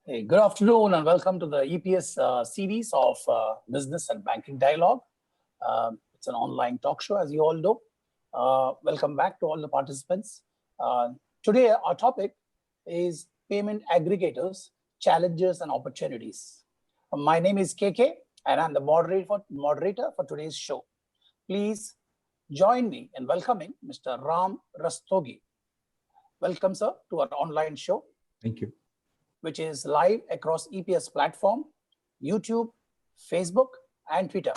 Hey, good afternoon and welcome to the EPS series of Business and Banking Dialogue. It's an online talk show, as you all know. Welcome back to all the participants. Today, our topic is payment aggregators, challenges and opportunities. My name is KK and I'm the moderator for today's show. Please join me in welcoming Mr. Ram Rastogi. Welcome, sir, to our online show. Thank you. Which is live across EPS platform, YouTube, Facebook, and Twitter.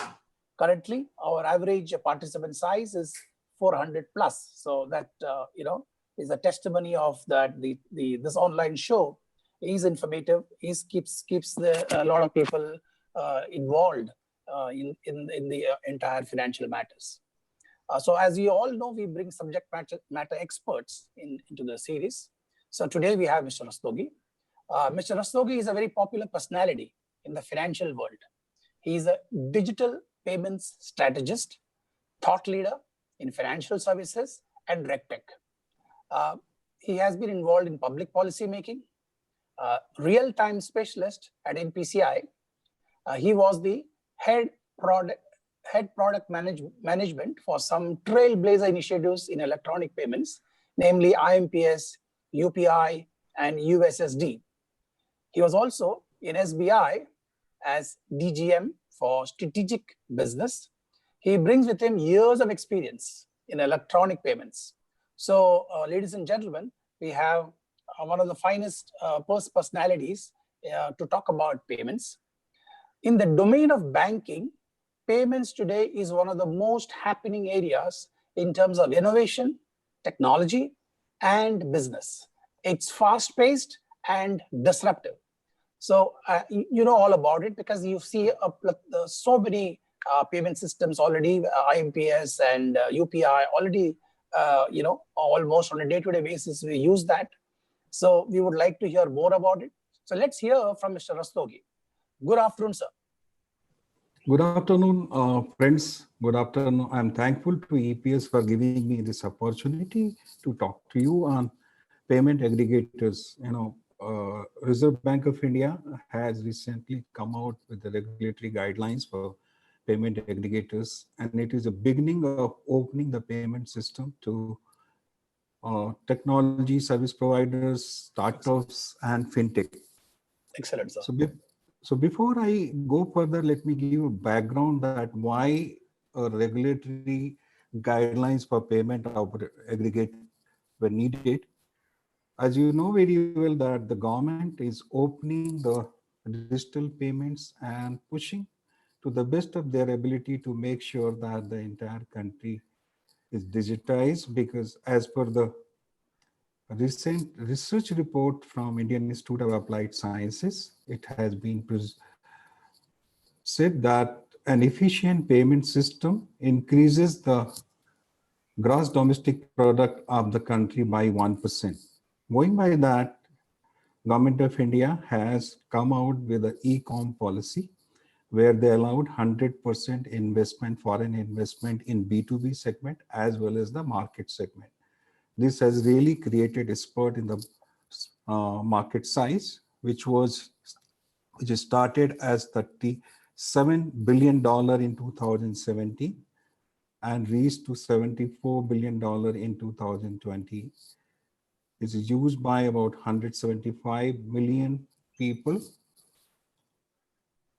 Currently, our average participant size is 400 plus. So that is a testimony of that. This online show is informative. Keeps a lot of people involved in the entire financial matters. So as you all know, we bring subject matter experts into the series. So today we have Mr. Rastogi. Mr. Rastogi is a very popular personality in the financial world. He is a digital payments strategist, thought leader in financial services and RegTech. He has been involved in public policy making, real-time specialist at NPCI. He was the head product management for some trailblazer initiatives in electronic payments, namely IMPS, UPI, and USSD. He was also in SBI as DGM for strategic business. He brings with him years of experience in electronic payments. So, ladies and gentlemen, we have one of the finest personalities to talk about payments. In the domain of banking, payments today is one of the most happening areas in terms of innovation, technology, and business. It's fast-paced and disruptive. So you know all about it because you see so many payment systems already, IMPS and UPI already, almost on a day-to-day basis we use that. So we would like to hear more about it. So let's hear from Mr. Rastogi. Good afternoon, sir. Good afternoon, friends. Good afternoon. I'm thankful to EPS for giving me this opportunity to talk to you on payment aggregators. Reserve Bank of India has recently come out with the regulatory guidelines for payment aggregators, and it is a beginning of opening the payment system to technology service providers, startups, and fintech. Excellent, sir. So before I go further, let me give a background that why regulatory guidelines for payment aggregate were needed. As you know very well that the government is opening the digital payments and pushing to the best of their ability to make sure that the entire country is digitized, because as per the recent research report from Indian Institute of Applied Sciences, it has been said that an efficient payment system increases the gross domestic product of the country by 1%. Going by that, Government of India has come out with an e-com policy where they allowed 100% investment, foreign investment in B2B segment as well as the market segment. This has really created a spurt in the market size, which started as $37 billion in 2017 and reached to $74 billion in 2020. It is used by about 175 million people.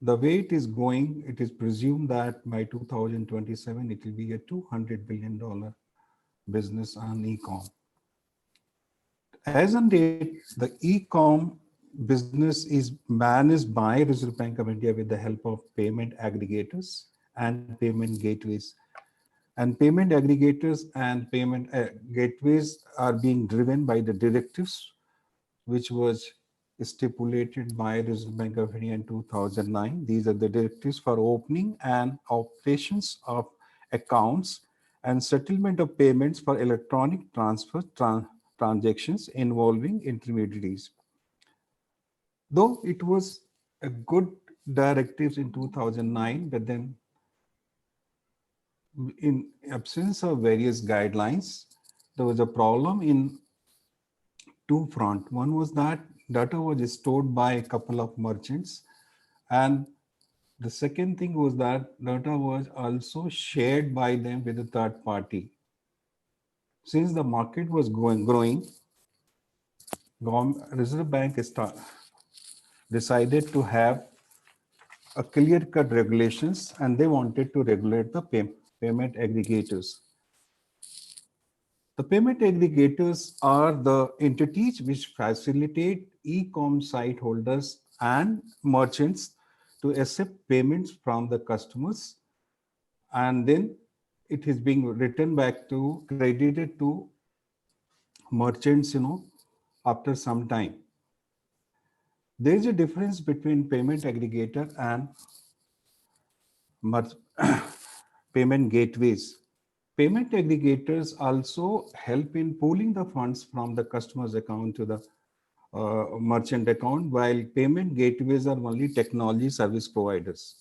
The way it is going, it is presumed that by 2027, it will be a $200 billion business on e-com. As on date, the e-com business is managed by Reserve Bank of India with the help of payment aggregators and payment gateways. And payment aggregators and payment gateways are being driven by the directives, which was stipulated by Reserve Bank of India in 2009. These are the directives for opening and operations of accounts and settlement of payments for electronic transfer transactions involving intermediaries. Though it was a good directives in 2009, but then in absence of various guidelines, there was a problem in two fronts. One was that data was stored by a couple of merchants. And the second thing was that data was also shared by them with a third party. Since the market was growing, Reserve Bank decided to have a clear-cut regulations, and they wanted to regulate the payment aggregators. The payment aggregators are the entities which facilitate e-com site holders and merchants to accept payments from the customers, and then it is being returned back to credited to merchants, after some time. There is a difference between payment aggregator and payment gateways. Payment aggregators also help in pooling the funds from the customer's account to the merchant account, while payment gateways are only technology service providers.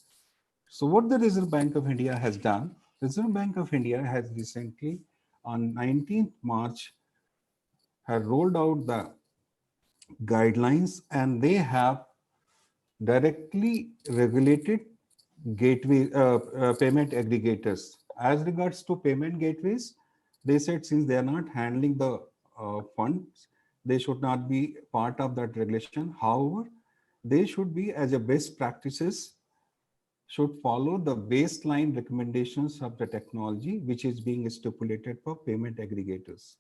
So what the Reserve Bank of India has done, Reserve Bank of India has recently on 19th March have rolled out the guidelines, and they have directly regulated payment aggregators. As regards to payment gateways, they said since they are not handling the funds, they should not be part of that regulation. However, they should be, as a best practices, should follow the baseline recommendations of the technology which is being stipulated for payment aggregators.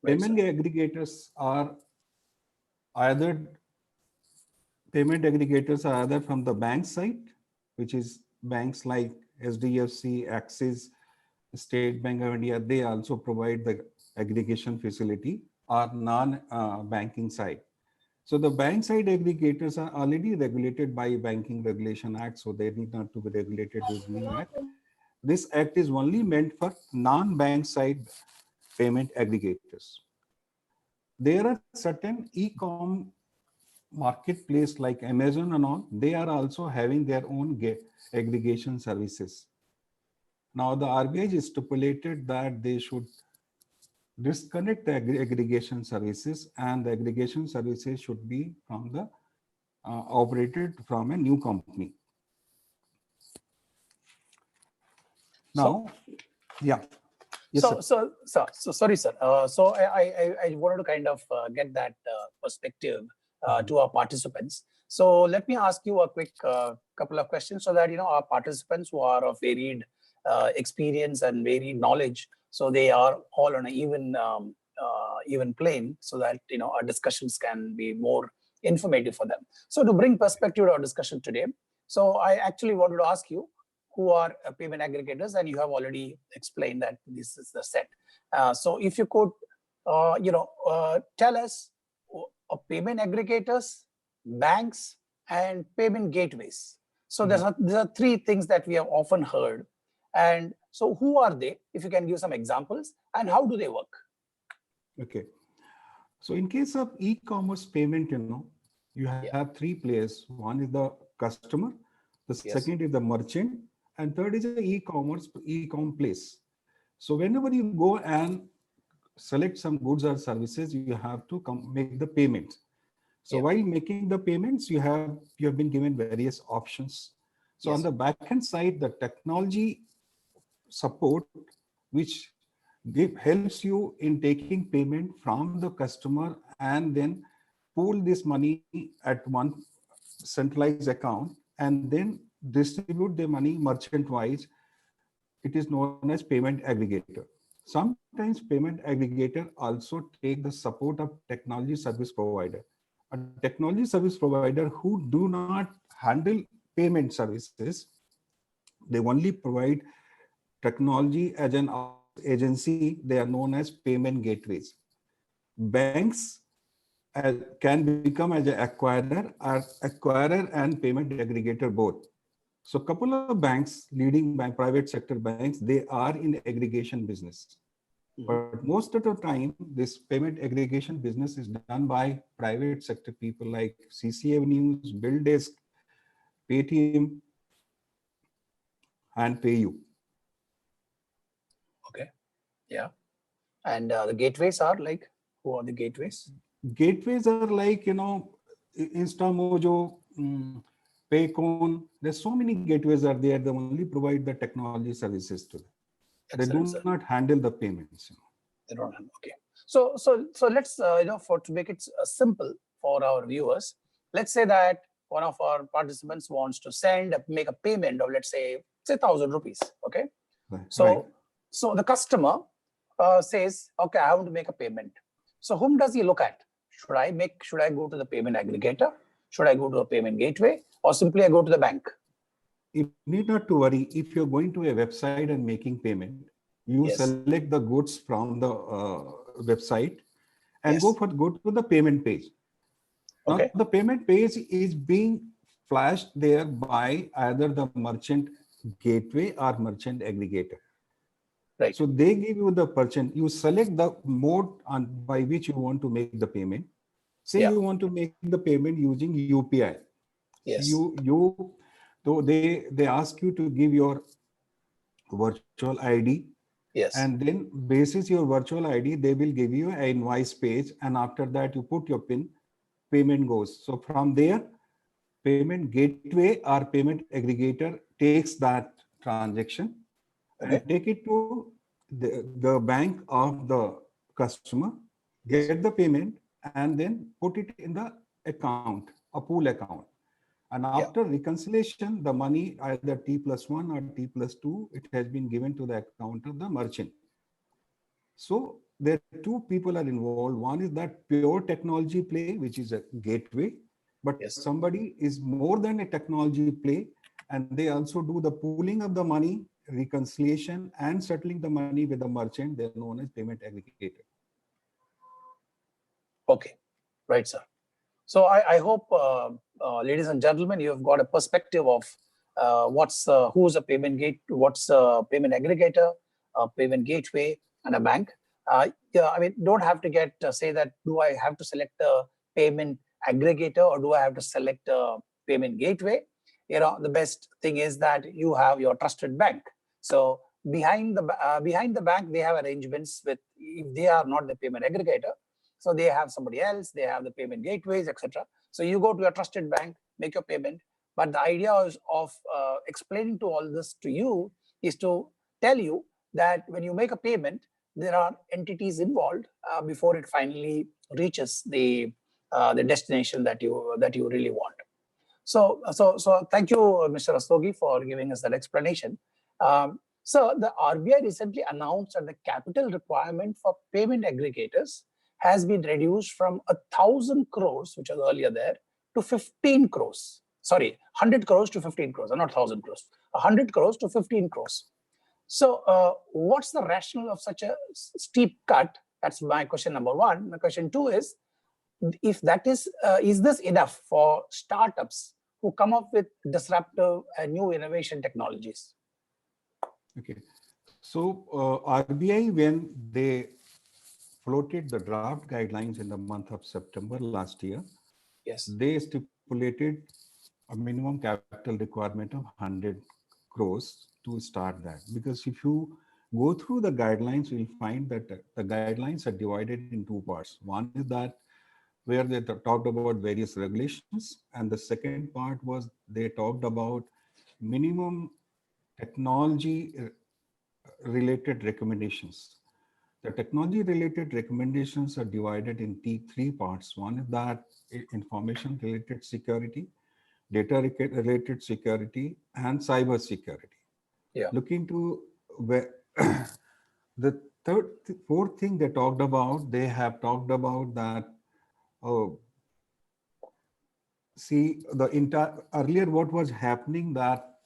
Right, Payment aggregators are either from the bank side, which is banks like SDFC, Axis, State Bank of India. They also provide the aggregation facility, or non-banking side. So the bank side aggregators are already regulated by Banking Regulation Act, so they need not to be regulated with new act. This act is only meant for non-bank side payment aggregators. There are certain e-com marketplace like Amazon and all, they are also having their own aggregation services. Now the RBI is stipulated that they should disconnect the aggregation services, and the aggregation services should be from the operated from a new company. Now, yeah. Yes, Sorry, sir. So I wanted to kind of get that perspective to our participants. So let me ask you a quick couple of questions so that our participants who are of varied experience and varied knowledge, so they are all on an even plane, so that our discussions can be more informative for them. So to bring perspective to our discussion today, so I actually wanted to ask you, who are payment aggregators, and you have already explained that this is the set. So if you could, tell us payment aggregators, banks, and payment gateways. So there are three things that we have often heard. And so who are they, if you can give some examples, and how do they work? Okay. So in case of e-commerce payment, you have three players. One is the customer, the second is the merchant, and third is the e-com place. So whenever you go and select some goods or services, you have to make the payment. So while making the payments, you have been given various options. So on the back-end side, the technology support, which helps you in taking payment from the customer and then pool this money at one centralized account and then distribute the money merchant-wise. It is known as payment aggregator. Sometimes payment aggregator also take the support of technology service provider. A technology service provider who do not handle payment services, they only provide technology as an agency. They are known as payment gateways. Banks can become as an acquirer and payment aggregator both. So a couple of banks, leading by private sector banks, they are in aggregation business. But most of the time, this payment aggregation business is done by private sector people like CC Avenues, BillDesk, Paytm, and PayU. Okay. Yeah. And the gateways are like, who are the gateways? Gateways are like, Instamojo, Paycon, there's so many gateways are there. They only provide the technology services to them. They do Excellent, sir. not handle the payments. They don't have. Okay. So let's for to make it simple for our viewers. Let's say that one of our participants wants to make a payment of, let's say 1,000 rupees. Okay. Right. So the customer says, okay, I want to make a payment. So whom does he look at? Should I go to the payment aggregator? Should I go to a payment gateway, or simply I go to the bank? You need not to worry. If you're going to a website and making payment, you Yes. select the goods from the website and Yes. go to the payment page. Okay. Now the payment page is being flashed there by either the merchant gateway or merchant aggregator. Right. So they give you the merchant. You select the mode by which you want to make the payment. Say you want to make the payment using UPI. Yes. So they ask you to give your virtual ID. Yes. And then basis your virtual ID, they will give you an invoice page. And after that, you put your PIN, payment goes. So from there, payment gateway or payment aggregator takes that transaction and take it to the bank of the customer, get the payment, and then put it in the account, a pool account. And after reconciliation, the money either T+1 or T+2, it has been given to the account of the merchant. So there are two people are involved. One is that pure technology play, which is a gateway, but somebody is more than a technology play, and they also do the pooling of the money, reconciliation, and settling the money with the merchant. They're known as payment aggregator. Okay, right, sir. So I hope, ladies and gentlemen, you have got a perspective of who's a payment what's a payment aggregator, a payment gateway, and a bank. Yeah, I mean, don't have to say that, do I have to select a payment aggregator or do I have to select a payment gateway? You know, the best thing is that you have your trusted bank. So behind the bank, they have arrangements with, if they are not the payment aggregator, so they have somebody else, they have the payment gateways, etc. So you go to your trusted bank, make your payment. But the idea of explaining to all this to you is to tell you that when you make a payment, there are entities involved before it finally reaches the destination that you really want. So thank you, Mr. Rastogi, for giving us that explanation. So the RBI recently announced that the capital requirement for payment aggregators has been reduced from 1,000 crores, which was earlier there, to 15 crores. Sorry, 100 crores to 15 crores, not 1,000 crores. 100 crores to 15 crores. So what's the rationale of such a steep cut? That's my question number one. My question two is, if that is this enough for startups who come up with disruptive and new innovation technologies? Okay. So RBI, when they floated the draft guidelines in the month of September last year, they stipulated a minimum capital requirement of 100 crores to start that. Because if you go through the guidelines, you'll find that the guidelines are divided in two parts. One is that where they talked about various regulations, and the second part was they talked about minimum technology related recommendations. The technology related recommendations are divided in three parts. One is that information related security, data related security, and cyber security. Looking to where the fourth thing they talked about, they have talked about that. See, the entire earlier what was happening, that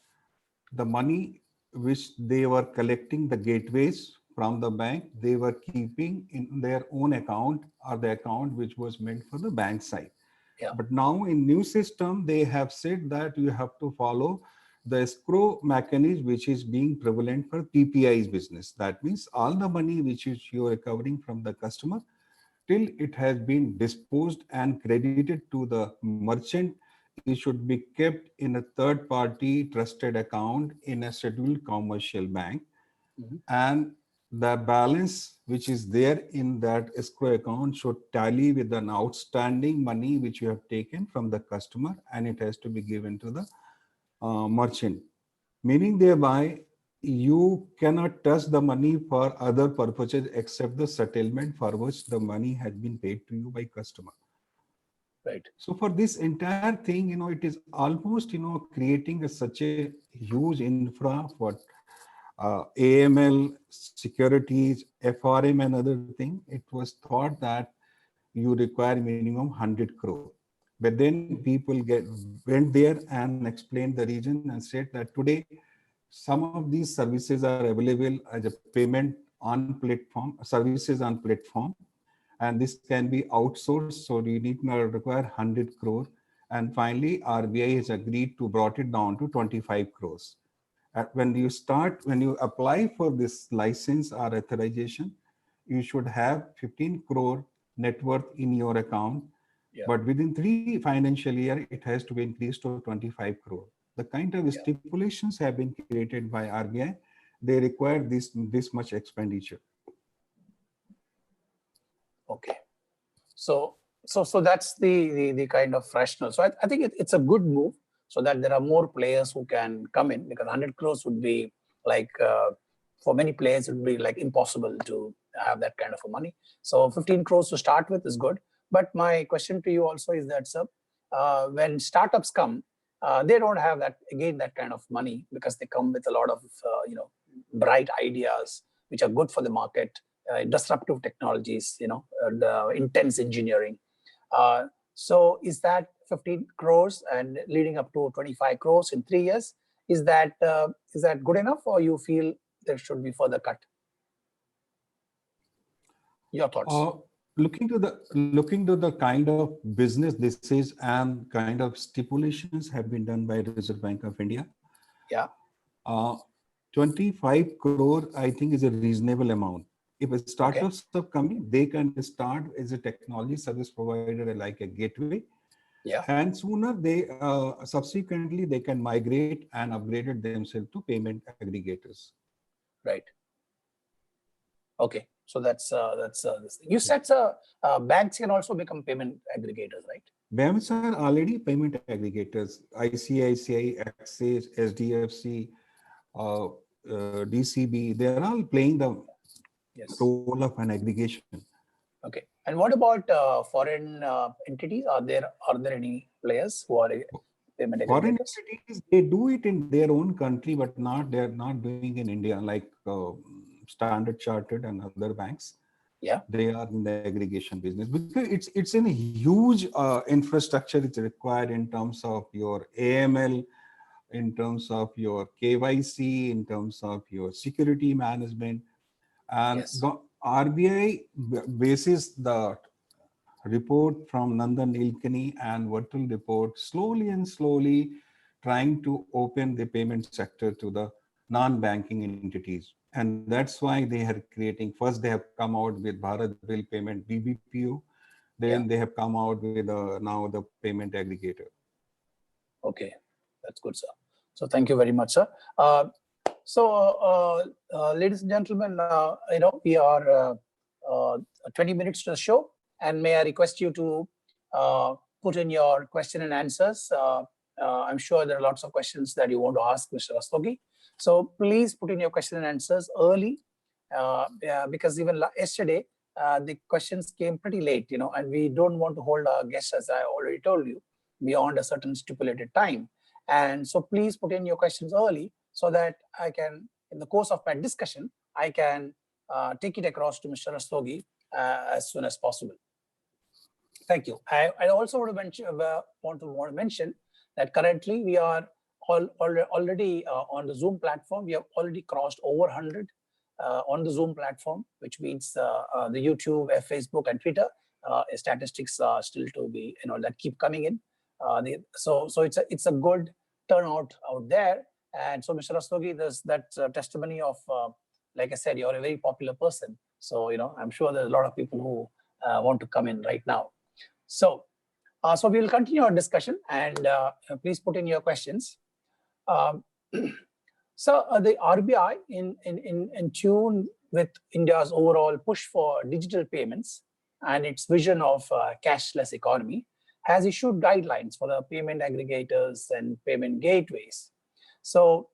the money which they were collecting, the gateways from the bank, they were keeping in their own account or the account which was meant for the bank side. But now in new system, they have said that you have to follow the escrow mechanism, which is being prevalent for PPI's business. That means all the money which is you are recovering from the customer, till it has been disposed and credited to the merchant, it should be kept in a third party trusted account in a scheduled commercial bank. And the balance which is there in that escrow account should tally with an outstanding money which you have taken from the customer, and it has to be given to the merchant. Meaning thereby, you cannot touch the money for other purposes except the settlement for which the money has been paid to you by customer. Right. So for this entire thing, it is almost, creating such a huge infra for AML, securities, FRM, and other thing. It was thought that you require minimum 100 crore. But then people went there and explained the reason and said that today some of these services are available as a payment on platform, services on platform, and this can be outsourced. So you need not require 100 crore. And finally, RBI has agreed to brought it down to 25 crores. When you apply for this license or authorization, you should have 15 crore net worth in your account. Yeah. But within 3 financial year, it has to be increased to 25 crore. The kind of stipulations have been created by RBI. They require this much expenditure. Okay. So that's the kind of rationale. So I think it's a good move, so that there are more players who can come in, because 100 crores would be like, for many players, it would be like impossible to have that kind of a money. So 15 crores to start with is good. But my question to you also is that, sir, when startups come, they don't have that kind of money, because they come with a lot of bright ideas which are good for the market, disruptive technologies, the intense engineering. So is that 15 crores and leading up to 25 crores in 3 years, is that good enough, or you feel there should be further cut? Your thoughts? Looking to the kind of business this is and kind of stipulations have been done by Reserve Bank of India. Yeah. 25 crore, I think, is a reasonable amount. If a startups are coming, they can start as a technology service provider like a gateway. Yeah. And sooner they subsequently they can migrate and upgrade it themselves to payment aggregators. Right. Okay. So that's this thing. You said, sir, banks can also become payment aggregators, right? Banks are already payment aggregators. ICICI, Axis, SDFC, DCB, they are all playing the role of an aggregation. Okay. And what about foreign entities? Are there any players who are payment aggregators? Foreign entities, they do it in their own country, but they're not doing in India, like Standard Chartered and other banks. Yeah, they are in the aggregation business, because it's in a huge infrastructure. It's required in terms of your AML, in terms of your KYC, in terms of your security management. And the RBI bases the report from Nandan Nilekani and Virtual report slowly trying to open the payment sector to the non-banking entities. And that's why they are creating, first they have come out with Bharat Bill Payment, BBPO, then they have come out with now the payment aggregator. Okay, that's good, sir. So thank you very much, sir. Ladies and gentlemen, we are 20 minutes to the show, and may I request you to put in your question and answers. I'm sure there are lots of questions that you want to ask Mr. Rastogi. So please put in your question and answers early, because even yesterday, the questions came pretty late, and we don't want to hold our guests, as I already told you, beyond a certain stipulated time. And so please put in your questions early, so that I can, in the course of my discussion, I can take it across to Mr. Rastogi as soon as possible. Thank you. I also want to mention that currently we are already on the Zoom platform. We have already crossed over 100 on the Zoom platform, which means the YouTube, Facebook, and Twitter statistics are still to be, that keep coming in. So it's a good turnout out there. And so, Mr. Rastogi, there's that testimony of, like I said, you're a very popular person. So, I'm sure there's a lot of people who want to come in right now. So we will continue our discussion, and please put in your questions. So the RBI in June with India's overall push for digital payments and its vision of cashless economy, has issued guidelines for the payment aggregators and payment gateways. So,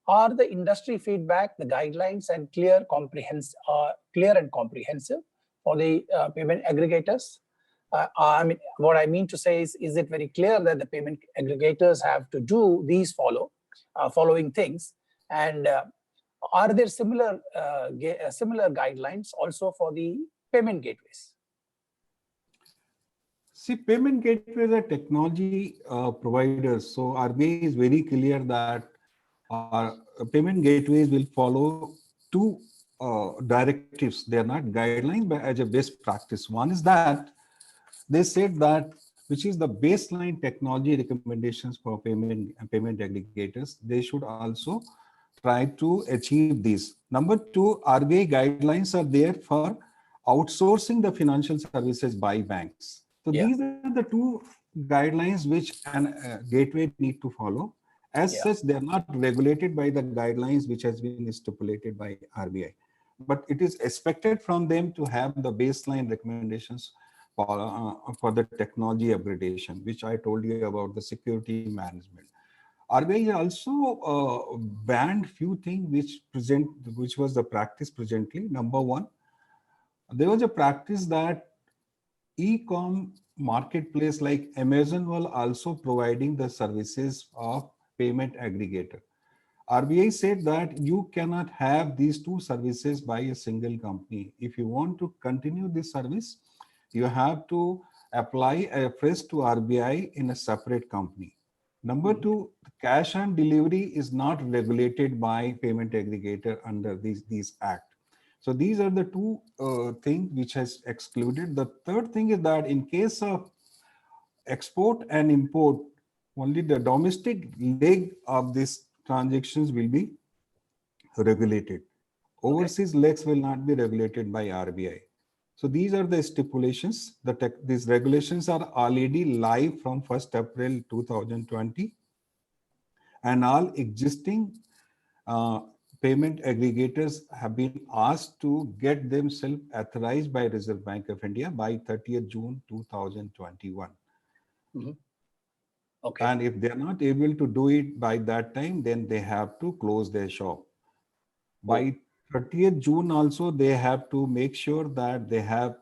are the industry feedback, the guidelines, and clear and comprehensive for the payment aggregators? I mean, what I mean to say is it very clear that the payment aggregators have to do these following things? And are there similar guidelines also for the payment gateways? See, payment gateways are technology providers. So RBI is very clear that our payment gateways will follow two directives. They are not guidelines, but as a best practice. One is that they said that which is the baseline technology recommendations for payment aggregators. They should also try to achieve these. Number two, RBI guidelines are there for outsourcing the financial services by banks. So Yeah. these are the two guidelines which an gateway need to follow. As such, they are not regulated by the guidelines which has been stipulated by RBI. But it is expected from them to have the baseline recommendations for the technology upgradation, which I told you about the security management. RBI also banned few things which was the practice presently. Number one, there was a practice that e-com marketplace like Amazon was also providing the services of payment aggregator. RBI said that you cannot have these two services by a single company. If you want to continue this service, you have to apply a fresh to RBI in a separate company. Number two, cash on delivery is not regulated by payment aggregator under these act. So these are the two things which has excluded. The third thing is that in case of export and import, only the domestic leg of these transactions will be regulated. Overseas legs will not be regulated by RBI. So these are the stipulations. These regulations are already live from 1st April 2020, and all existing payment aggregators have been asked to get themselves authorized by Reserve Bank of India by 30th June 2021. Mm-hmm. Okay. And if they're not able to do it by that time, then they have to close their shop. By 30th June also, they have to make sure that they have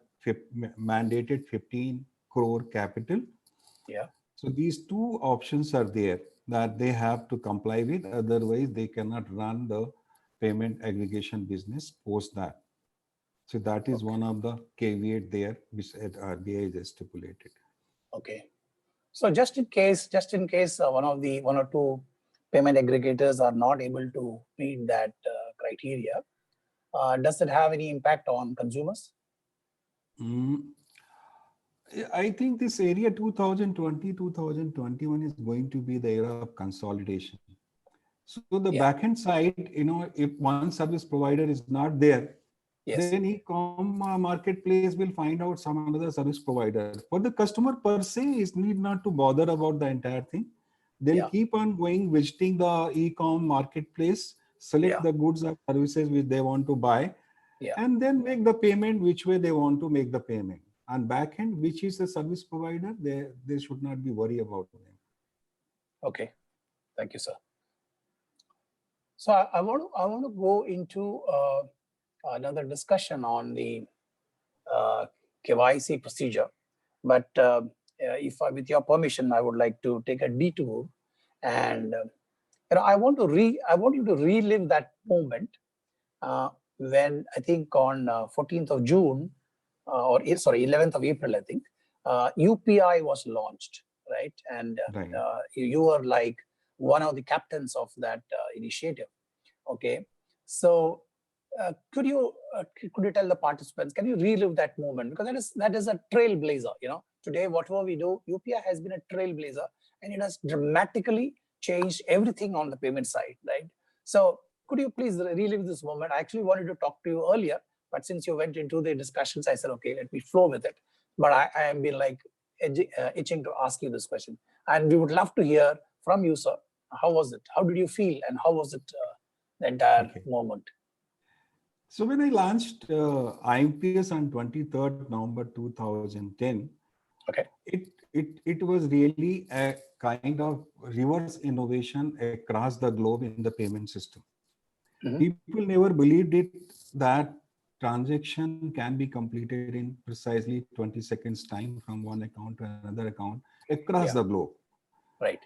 mandated 15 crore capital. Yeah. So these two options are there that they have to comply with. Otherwise, they cannot run the payment aggregation business post that. So that is one of the caveat there which RBI is stipulated. Okay. So just in case one or two payment aggregators are not able to meet that criteria, does it have any impact on consumers? I think this area 2020, 2021 is going to be the era of consolidation. So the backend side, if one service provider is not there, then e-com marketplace will find out some other service provider. For the customer per se, is need not to bother about the entire thing. They'll keep on going, visiting the e-com marketplace, select the goods or services which they want to buy, and then make the payment which way they want to make the payment. And backend, which is a service provider, they should not be worried about them. Okay, thank you, sir. So I want to go into another discussion on the KYC procedure, but with your permission, I would like to take a detour, and I want you to relive that moment when I think on 14th of June, 11th of April, I think, UPI was launched, right? And you were like one of the captains of that initiative. Okay, so could you tell the participants? Can you relive that moment, because that is a trailblazer. Today whatever we do, UPI has been a trailblazer, and it has dramatically changed everything on the payment side, right? So could you please relive this moment? I actually wanted to talk to you earlier, but since you went into the discussions, I said, okay, let me flow with it. But I am been like itching to ask you this question, and we would love to hear from you, sir. How was it? How did you feel, and how was it the entire moment? So when I launched IMPS on 23rd November 2010, Okay. it was really a kind of reverse innovation across the globe in the payment system. Mhm. People never believed it that transaction can be completed in precisely 20 seconds time from one account to another account across Yeah. the globe. Right.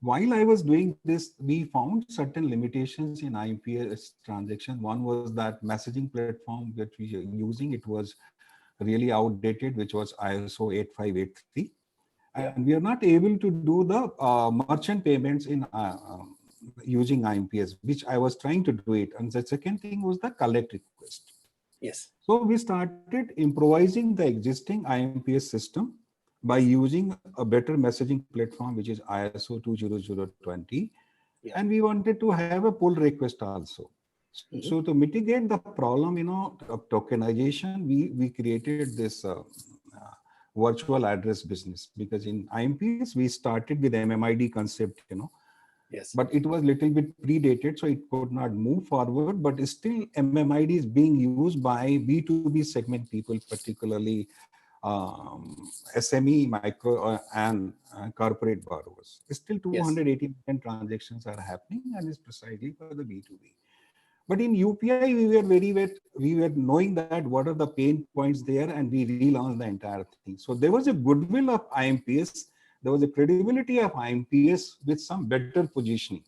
While I was doing this, we found certain limitations in IMPS transaction. One was that messaging platform that we were using, it was really outdated, which was ISO 8583. Yeah. And we are not able to do the merchant payments in using IMPS, which I was trying to do it. And the second thing was the collect request. Yes. So we started improvising the existing IMPS system by using a better messaging platform, which is ISO 20020. Yeah. And we wanted to have a pull request also. So Mhm. to mitigate the problem, of tokenization, we created this virtual address business, because in IMPS, we started with MMID concept, Yes. but it was little bit predated, so it could not move forward. But still, MMID is being used by B2B segment people, particularly SME, micro, and corporate borrowers. Still, Yes. 280 million transactions are happening, and is precisely for the B2B. But in UPI, we were knowing that what are the pain points there, and we relaunched the entire thing. So there was a goodwill of IMPS, there was a credibility of IMPS with some better positioning.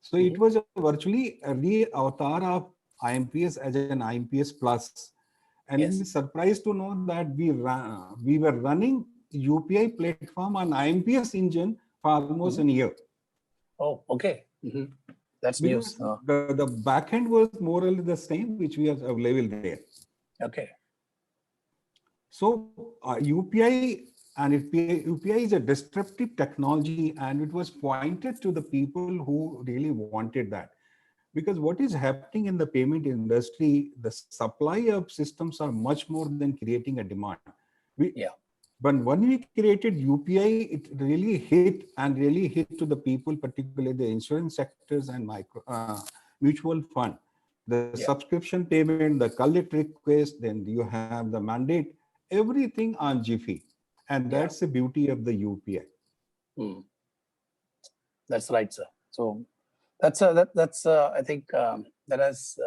So it Mhm. was virtually a re-avatar of IMPS as an IMPS Plus. And we were Yes. surprised to know that we were running UPI platform on IMPS engine for almost Mhm. a year. Oh, okay. Mhm. That's Because news. the backend was more or less the same, which we have available there. Okay. So UPI and UPI is a disruptive technology, and it was pointed to the people who really wanted that. Because what is happening in the payment industry, the supply of systems are much more than creating a demand. We, Yeah. but when we created UPI, it really hit and really hit to the people, particularly the insurance sectors and mutual fund. The Yeah. subscription payment, the collect request, then you have the mandate, everything on Jiffy. And Yeah. that's the beauty of the UPI. Mm. That's right, sir. So that's I think that has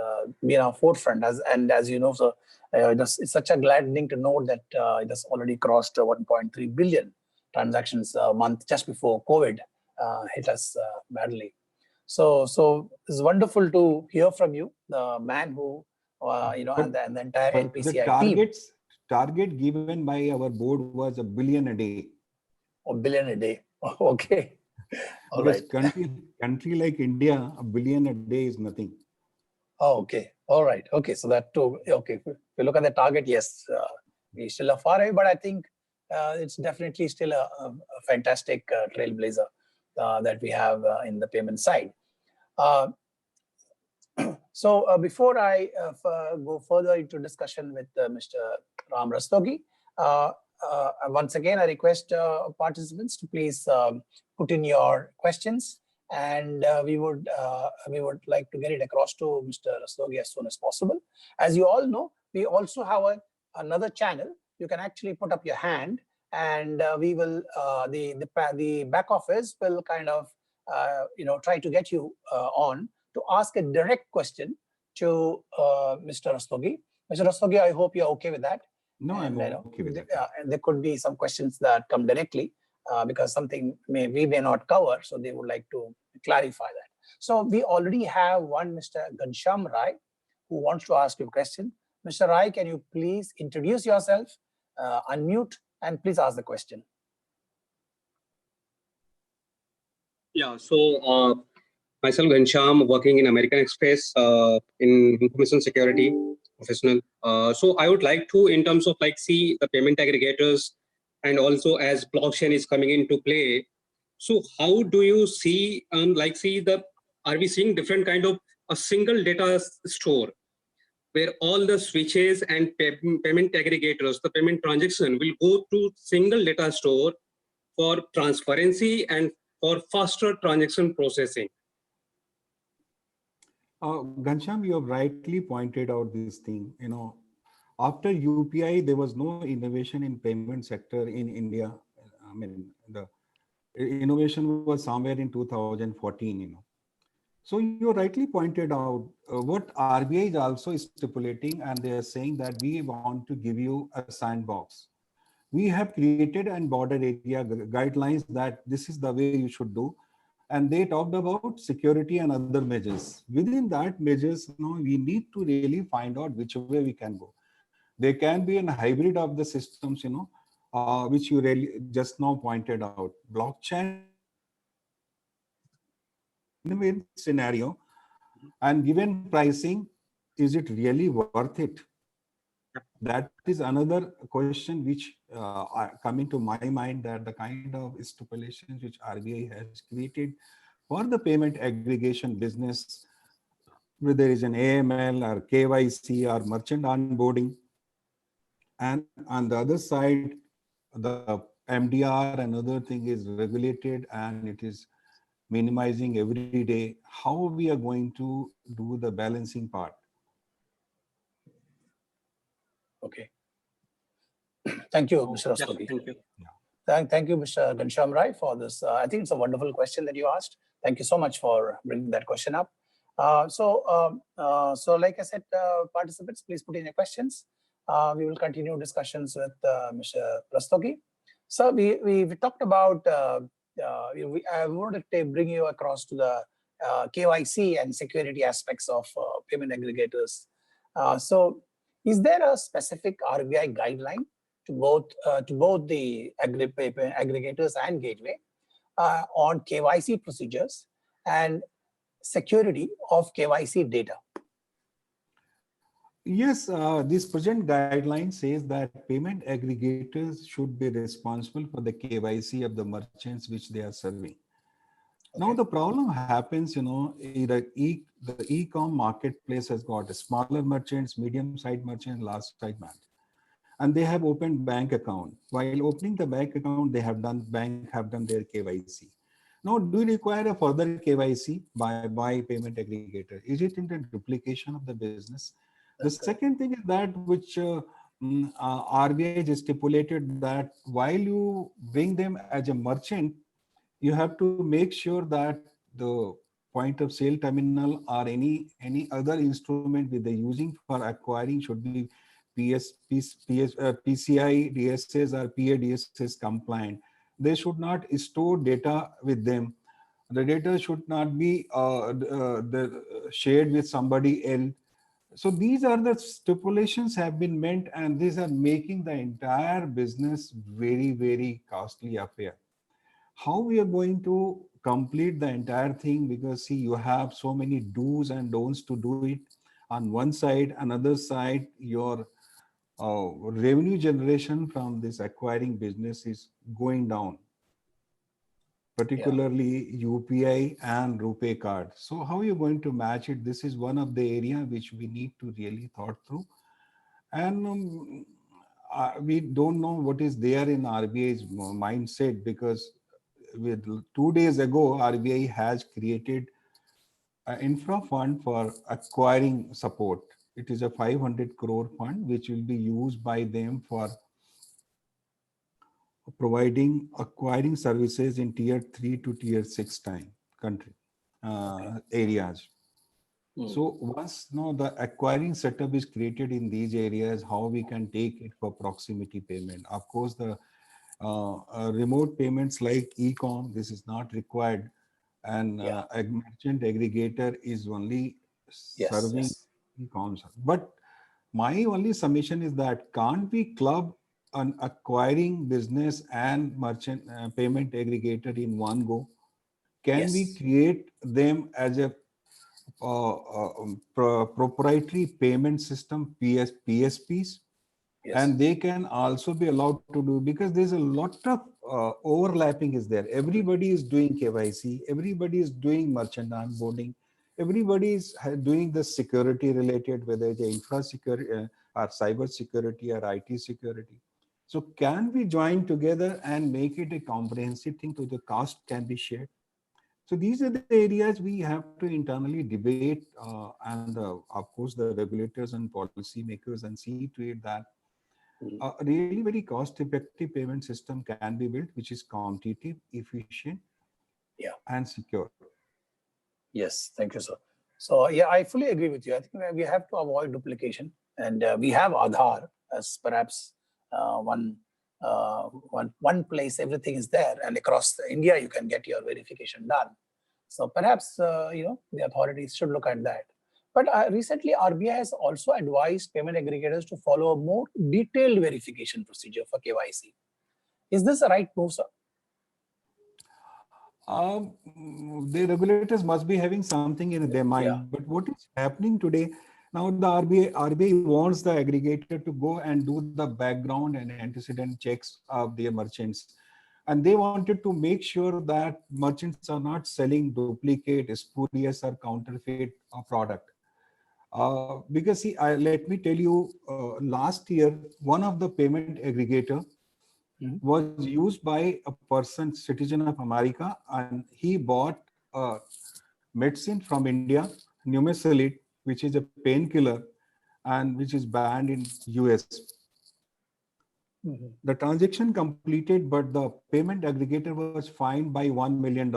been our forefront, as you know. So it's such a gladdening to know that it has already crossed 1.3 billion transactions a month just before COVID hit us badly. So it's wonderful to hear from you, the man who and the entire But the NPCI team. target given by our board was a billion a day. A billion a day. Okay. All Because right. country like India, a billion a day is nothing. Oh, okay. All right. Okay. So that too. Okay. If you look at the target, yes, we still are far away, but I think it's definitely still a fantastic trailblazer that we have in the payment side. Uh, so before I go further into discussion with Mr. Ram Rastogi, once again, I request participants to please put in your questions, and we would like to get it across to Mr. Rastogi as soon as possible. As you all know, we also have another channel. You can actually put up your hand, and we will the back office will kind of try to get you on to ask a direct question to Mr. Rastogi. Mr. Rastogi, I hope you're okay with that. No, I'm And okay with that. and there could be some questions that come directly because something we may not cover, so they would like to clarify that. So we already have one Mr. Ghanshyam Rai who wants to ask you a question. Mr. Rai, can you please introduce yourself, unmute, and please ask the question. Yeah, so myself, Ghanshyam, working in American Express in information security professional. So I would like to, in terms of see the payment aggregators, and also as blockchain is coming into play. So how do you see, are we seeing different kind of a single data store where all the switches and payment aggregators, the payment transaction will go to single data store for transparency and for faster transaction processing? Ghanshyam, you have rightly pointed out this thing. After UPI, there was no innovation in payment sector in India. I mean, the innovation was somewhere in 2014. So you rightly pointed out what RBI is also stipulating, and they are saying that we want to give you a sandbox. We have created and border area guidelines that this is the way you should do, and they talked about security and other measures. Within that measures, we need to really find out which way we can go. There can be a hybrid of the systems, which you really just now pointed out. Blockchain win-win scenario, and given pricing, is it really worth it? That is another question which are coming to my mind, that the kind of stipulations which RBI has created for the payment aggregation business, whether there is an AML or KYC or merchant onboarding, and on the other side, the MDR and other thing is regulated and it is minimizing every day. How we are going to do the balancing part? Okay. Thank you, Oh, Mr. yeah, Rastogi. thank you. Thank you, Mr. Ghanshyam Rai, for this. I think it's a wonderful question that you asked. Thank you so much for bringing that question up. So like I said, participants, please put in your questions. We will continue discussions with Mr. Rastogi. So we talked about, I wanted to bring you across to the KYC and security aspects of payment aggregators. So is there a specific RBI guideline to both the aggregators and gateway on KYC procedures and security of KYC data? Yes, this present guideline says that payment aggregators should be responsible for the KYC of the merchants which they are serving. Okay. Now the problem happens, the e-com marketplace has got smaller merchants, medium-sized merchants, large-sized merchants, and they have opened bank account. While opening the bank account, bank have done their KYC. Now, do you require a further KYC by payment aggregator? Is it in the duplication of the business? The second thing is that which RBI just stipulated that while you bring them as a merchant, you have to make sure that the point of sale terminal or any other instrument with the using for acquiring should be PCI DSS or PA DSS compliant. They should not store data with them. The data should not be shared with somebody else. So these are the stipulations have been meant, and these are making the entire business very, very costly affair. How we are going to complete the entire thing? Because see, you have so many do's and don'ts to do it. On one side, another side, your revenue generation from this acquiring business is going down, particularly UPI and RuPay card. So how are you going to match it? This is one of the area which we need to really thought through. And we don't know what is there in RBI's mindset, because with 2 days ago, RBI has created an infra fund for acquiring support. It is a 500 crore fund which will be used by them for providing acquiring services in tier 3 to tier 6 country areas. So once the acquiring setup is created in these areas, how we can take it for proximity payment. Of course, the remote payments like e-com, this is not required, and a merchant aggregator is only serving e-coms. But my only submission is that can't we club an acquiring business and merchant payment aggregator in one go? Can we create them as a proprietary payment system, PSPs? And they can also be allowed to do, because there's a lot of overlapping is there. Everybody is doing KYC, everybody is doing merchant onboarding, everybody is doing the security related, whether it's infra security or cyber security or IT security. So can we join together and make it a comprehensive thing, so the cost can be shared? So these are the areas we have to internally debate, and of course the regulators and policy makers, and see to it that a really very cost-effective payment system can be built, which is competitive, efficient, Yeah. and secure. Yes, thank you, sir. So yeah, I fully agree with you. I think we have to avoid duplication, and we have Aadhaar as perhaps one place everything is there, and across India you can get your verification done. So perhaps the authorities should look at that. But recently RBI has also advised payment aggregators to follow a more detailed verification procedure for KYC. Is this the right move, sir? The regulators must be having something in their mind. Yeah. But what is happening today? Now the RBI wants the aggregator to go and do the background and antecedent checks of their merchants. And they wanted to make sure that merchants are not selling duplicate, spurious, or counterfeit product. Because see, let me tell you, last year, one of the payment aggregator was used by a person, citizen of America, and he bought a medicine from India, Numesalit, which is a painkiller and which is banned in US. The transaction completed, but the payment aggregator was fined by $1 million.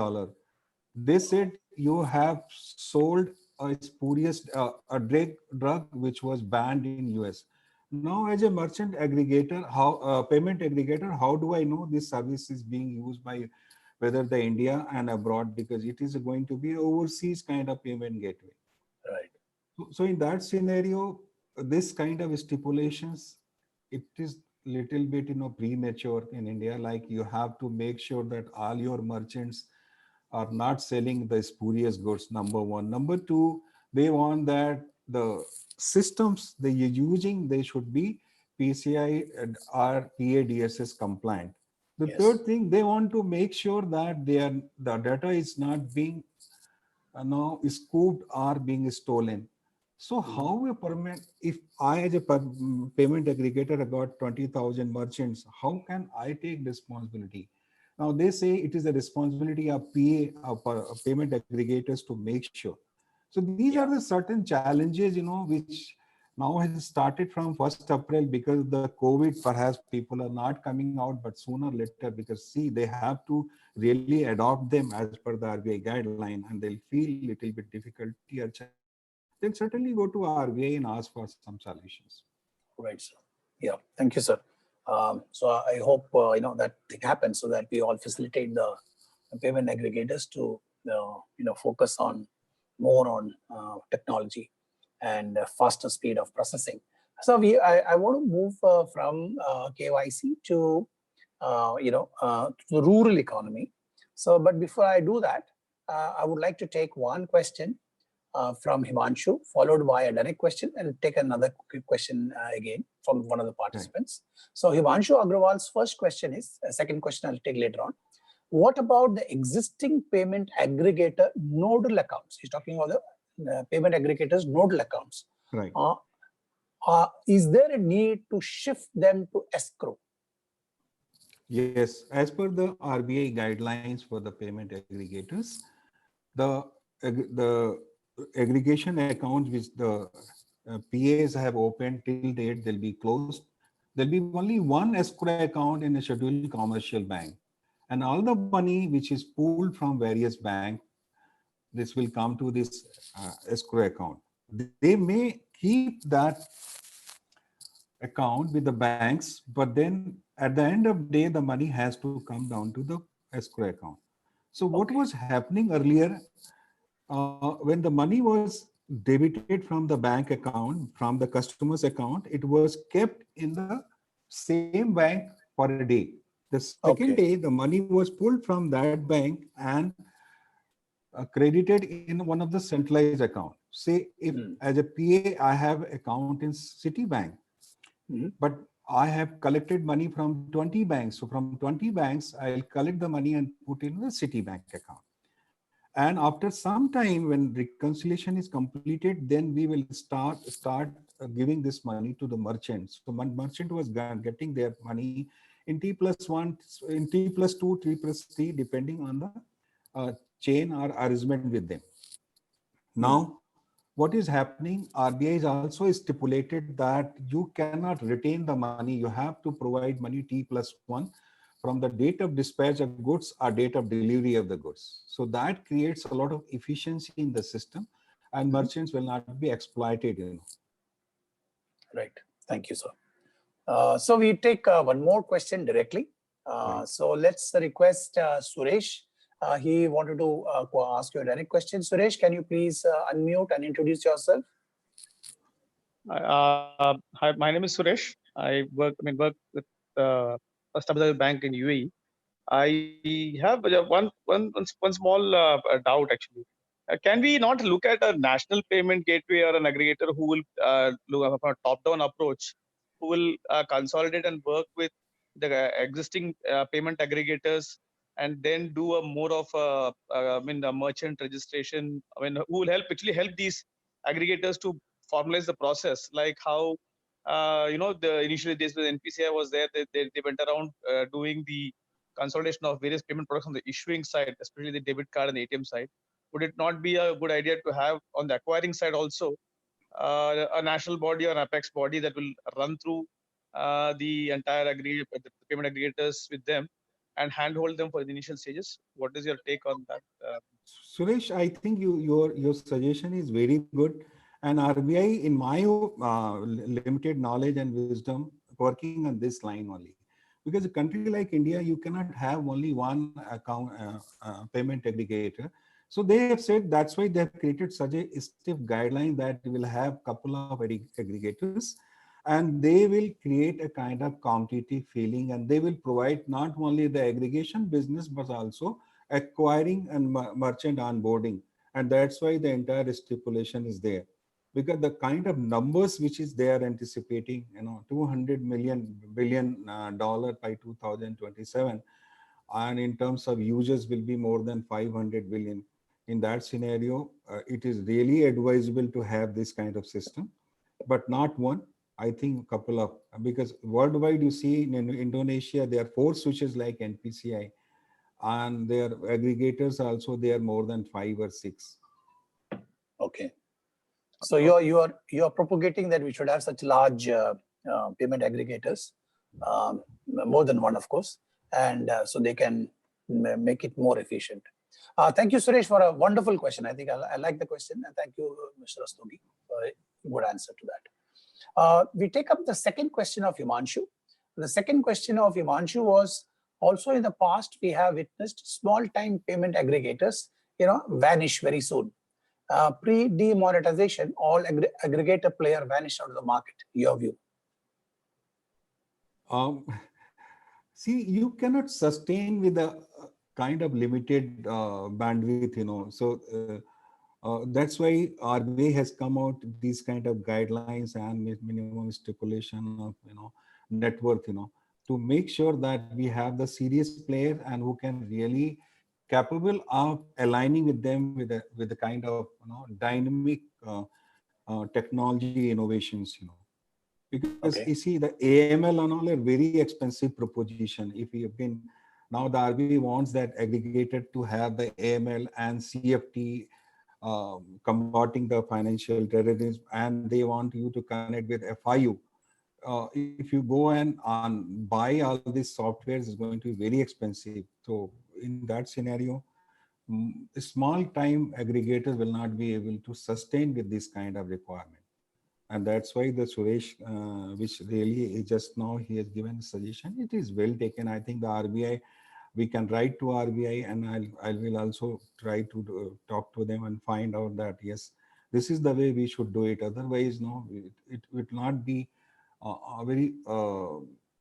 They said you have sold a spurious a drug which was banned in US. Now, as a merchant aggregator, payment aggregator, how do I know this service is being used by whether the India and abroad, because it is going to be overseas kind of payment gateway. Right. So in that scenario, this kind of stipulations, it is little bit premature in India. Like you have to make sure that all your merchants are not selling the spurious goods, number one. Number two, they want that the systems they are using, they should be PCI or PADSS compliant. The Yes. third thing, they want to make sure that the data is not being now scooped or being stolen. So how a permit, if I as a payment aggregator I got 20,000 merchants, how can I take responsibility? Now they say it is the responsibility of payment aggregators to make sure. So these are the certain challenges, which now has started from 1st April because the COVID, perhaps people are not coming out, but sooner or later, because see, they have to really adopt them as per the RBI guideline, and they'll feel little bit difficulty or challenge. They'll certainly go to RBI and ask for some solutions. Right, sir. Yeah, thank you, sir. So I hope that thing happens so that we all facilitate the payment aggregators to focus on more on technology and faster speed of processing. So I want to move from KYC to to the rural economy. So, but before I do that, I would like to take one question from Himanshu, followed by a direct question, and take another quick question again from one of the participants. Right. So Himanshu Agrawal's first question is, second question I'll take later on. What about the existing payment aggregator nodal accounts? He's talking about the payment aggregators nodal accounts. Right. Is there a need to shift them to escrow? Yes, as per the RBI guidelines for the payment aggregators, the aggregation accounts which the PAs have opened till date, they'll be closed. There'll be only one escrow account in a scheduled commercial bank. And all the money which is pooled from various banks, this will come to this escrow account. They may keep that account with the banks, but then at the end of the day, the money has to come down to the escrow account. So what was happening earlier, when the money was debited from the bank account, from the customer's account, it was kept in the same bank for a day. The second day, the money was pulled from that bank and credited in one of the centralized accounts. Say if as a PA, I have account in Citibank, but I have collected money from 20 banks. So from 20 banks, I'll collect the money and put in the Citibank account. And after some time, when reconciliation is completed, then we will start giving this money to the merchants. So merchant was getting their money in T+1, in T+2, T+3, depending on the chain or arrangement with them. Now, what is happening? RBI is also stipulated that you cannot retain the money. You have to provide money T+1 from the date of dispatch of goods or date of delivery of the goods. So that creates a lot of efficiency in the system, and merchants will not be exploited. Right. Thank you, sir. So we take one more question directly. Right. So let's request Suresh. He wanted to ask you a direct question. Suresh, can you please unmute and introduce yourself? Hi, my name is Suresh. I work with First Abu Bank in UAE. I have one small doubt actually. Can we not look at a national payment gateway or an aggregator who will look at a top-down approach, who will consolidate and work with the existing payment aggregators, and then do a more of a merchant registration? Who will actually help these aggregators to formalize the process, like how the initially days when NPCI was there, they went around doing the consolidation of various payment products on the issuing side, especially the debit card and ATM side. Would it not be a good idea to have on the acquiring side also a national body or an apex body that will run through the entire the payment aggregators with them and handhold them for the initial stages? What is your take on that? Suresh, I think your suggestion is very good, and RBI, in my limited knowledge and wisdom, working on this line only. Because a country like India, you cannot have only one account payment aggregator. So they have said that's why they have created such a stiff guideline that will have couple of aggregators, and they will create a kind of competitive feeling, and they will provide not only the aggregation business but also acquiring and merchant onboarding. And that's why the entire stipulation is there, because the kind of numbers which is they are anticipating, 200 billion dollar by 2027, and in terms of users will be more than 500 billion. In that scenario, it is really advisable to have this kind of system, but not one. I think a couple of, because worldwide you see in Indonesia there are 4 switches like NPCI, and their aggregators also they are more than 5 or 6. Okay. So you are propagating that we should have such large payment aggregators, more than one, of course, and so they can make it more efficient. Thank you, Suresh, for a wonderful question. I think I like the question, and thank you, Mr. Rastogi, for a good answer to that. We take up the second question of Himanshu. The second question of Himanshu was, also in the past we have witnessed small-time payment aggregators, vanish very soon. Pre-demonetization, all aggregator player vanished out of the market. Your view? See, you cannot sustain with a kind of limited bandwidth, So that's why RBI has come out these kind of guidelines and minimum stipulation of, net worth, to make sure that we have the serious players and who can really capable of aligning with them with the kind of dynamic technology innovations, because Okay. you see the AML and all are very expensive proposition. If we have been, now the RBI wants that aggregator to have the AML and CFT combating the financial terrorism, and they want you to connect with FIU. If you go and buy all these softwares, is going to be very expensive. So in that scenario, small time aggregators will not be able to sustain with this kind of requirement. And that's why the Suresh, which really just now he has given a suggestion, it is well taken. I think the RBI, we can write to RBI, and I will also try to talk to them and find out that, yes, this is the way we should do it. Otherwise, no, it would not be a very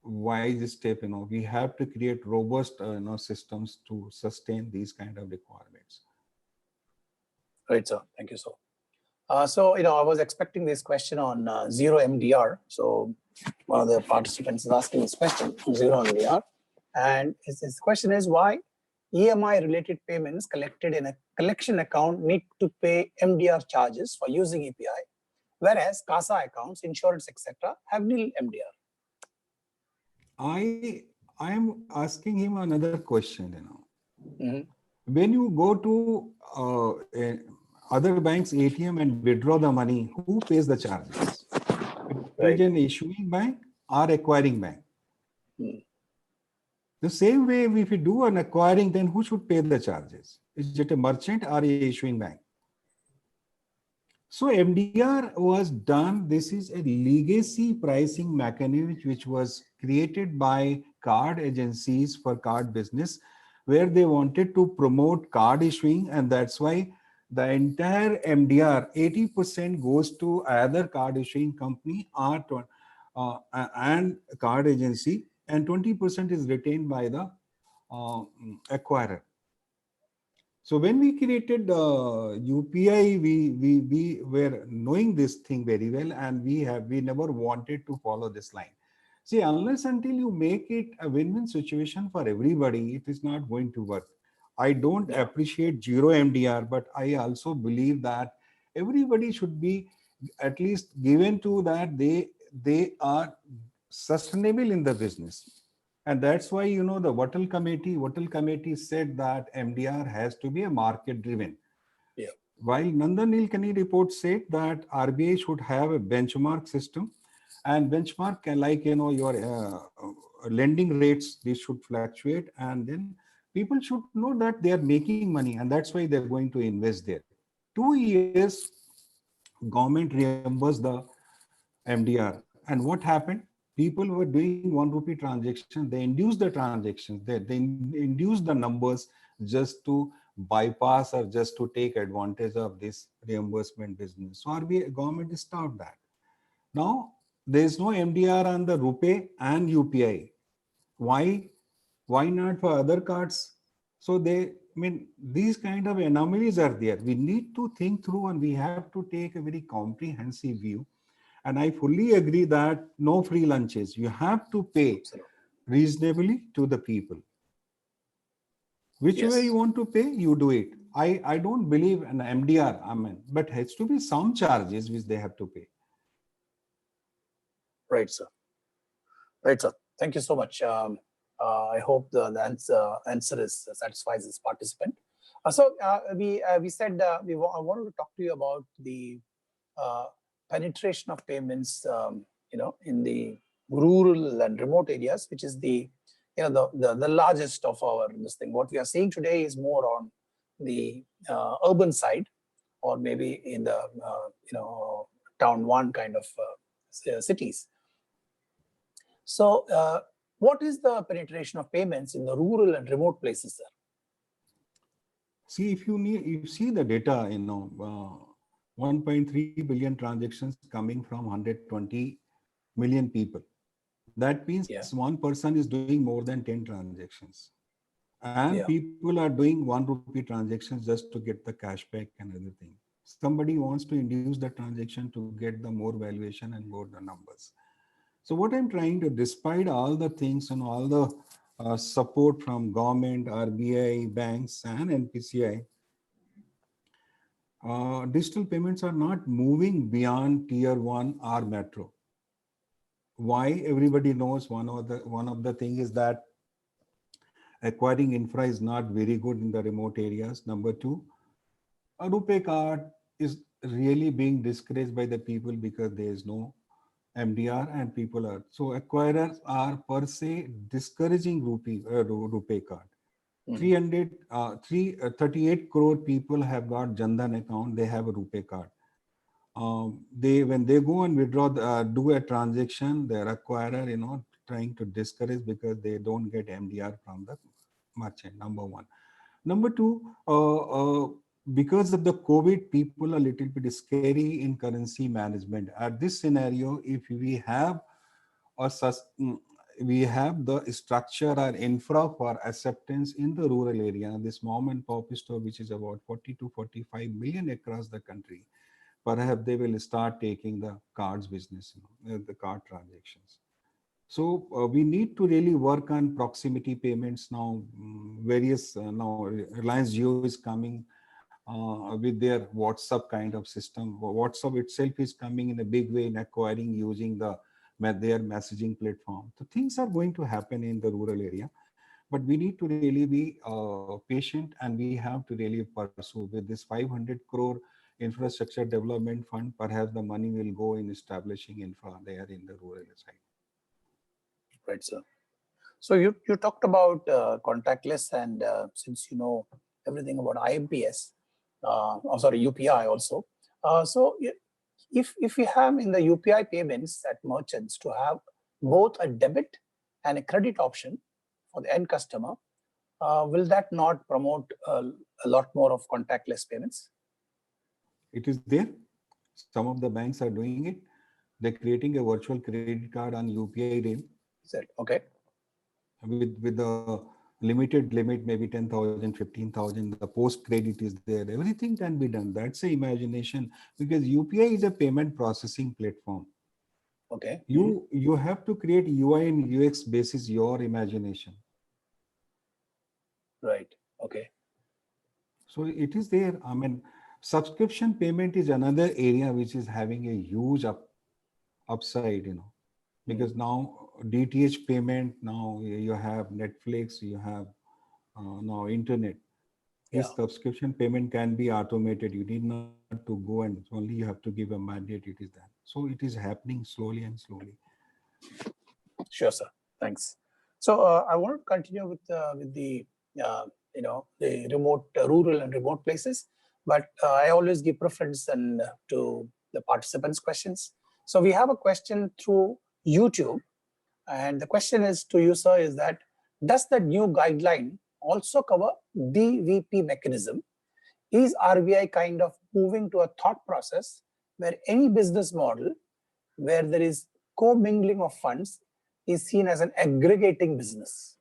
wise step. We have to create robust systems to sustain these kind of requirements. Right, sir. Thank you, sir. So, I was expecting this question on zero MDR. So one of the participants is asking this question, zero MDR. And his question is, why EMI related payments collected in a collection account need to pay MDR charges for using API, whereas CASA accounts, insurance, etc. have nil MDR? I am asking him another question, Mm-hmm. When you go to other banks ATM and withdraw the money, who pays the charges? It is Right. an issuing bank or acquiring bank. Hmm. The same way, if you do an acquiring, then who should pay the charges? Is it a merchant or a issuing bank? So MDR was done. This is a legacy pricing mechanism which was created by card agencies for card business, where they wanted to promote card issuing, and that's why the entire MDR 80% goes to either card issuing company or and card agency, and 20% is retained by the acquirer. So when we created UPI, we were knowing this thing very well, and we never wanted to follow this line. See, unless until you make it a win-win situation for everybody, it is not going to work. I don't appreciate zero MDR, but I also believe that everybody should be at least given to that they are sustainable in the business. And that's why, the Wattle committee said that MDR has to be a market driven. Yeah. While Nandan Nilekani report said that RBI should have a benchmark system, and benchmark can, like, your lending rates, they should fluctuate, and then people should know that they are making money, and that's why they're going to invest there. 2 years, government reimbursed the MDR. And what happened? People were doing 1 rupee transactions. They induced the transactions. They induced the numbers just to bypass or just to take advantage of this reimbursement business. So RBI government stopped that. Now there is no MDR on the RuPay and UPI. Why? Why not for other cards? So these kind of anomalies are there. We need to think through, and we have to take a very comprehensive view. And I fully agree that no free lunches. You have to pay Absolutely. reasonably to the people. Which way Yes. you want to pay, you do it. I don't believe in MDR, but has to be some charges which they have to pay. Right, sir. Right, sir. Thank you so much. I hope the answer is satisfies this participant. We said I wanted to talk to you about the penetration of payments, in the rural and remote areas, which is the largest of our this thing. What we are seeing today is more on the urban side, or maybe in the town one kind of cities. So, what is the penetration of payments in the rural and remote places, sir? See, if you see the data, 1.3 billion transactions coming from 120 million people. That means one person is doing more than 10 transactions. And people are doing 1 rupee transactions just to get the cashback and other thing. Somebody wants to induce the transaction to get the more valuation and more the numbers. So what I'm trying to, despite all the things and all the support from government, RBI, banks, and NPCI, digital payments are not moving beyond tier 1 or metro. Why? Everybody knows one of the thing is that acquiring infra is not very good in the remote areas. Number 2, a RuPay card is really being discouraged by the people because there is no MDR, and people are, so acquirers are per se discouraging RuPay card. 38 crore people have got Jandan account. They have a RuPay card. When they go and withdraw, do a transaction, their acquirer, trying to discourage because they don't get MDR from the merchant. Number 1. Number 2, because of the COVID, people are a little bit scary in currency management. At this scenario, if we have the structure or infra for acceptance in the rural area, this mom and pop store, which is about 40 to 45 million across the country, perhaps they will start taking the cards business, the card transactions. So we need to really work on proximity payments now. Now Reliance Jio is coming with their WhatsApp kind of system. WhatsApp itself is coming in a big way in acquiring using their messaging platform. So things are going to happen in the rural area. But we need to really be patient, and we have to really pursue with this 500 crore infrastructure development fund. Perhaps the money will go in establishing infra there in the rural side. Right, sir. So you talked about contactless, and since you know everything about IMPS, UPI also. If we have in the UPI payments at merchants to have both a debit and a credit option for the end customer, will that not promote a lot more of contactless payments? It is there. Some of the banks are doing it. They're creating a virtual credit card on UPI rail. Is it okay? With a limited limit, maybe 10,000, 15,000. The post credit is there. Everything can be done. That's the imagination, because UPI is a payment processing platform. Okay. You have to create UI and UX basis your imagination. Right. Okay. So it is there. I mean, subscription payment is another area which is having a huge upside, because now DTH payment, now you have Netflix, you have now internet. This subscription payment can be automated. You need not to go, and only you have to give a mandate. It is that. So it is happening slowly and slowly. Sure, sir. Thanks. So I want to continue with the the remote, rural and remote places, but I always give preference to the participants' questions. So we have a question through YouTube, and the question is to you, sir, is that does the new guideline also cover DVP mechanism? Is RBI kind of moving to a thought process where any business model where there is co-mingling of funds is seen as an aggregating business?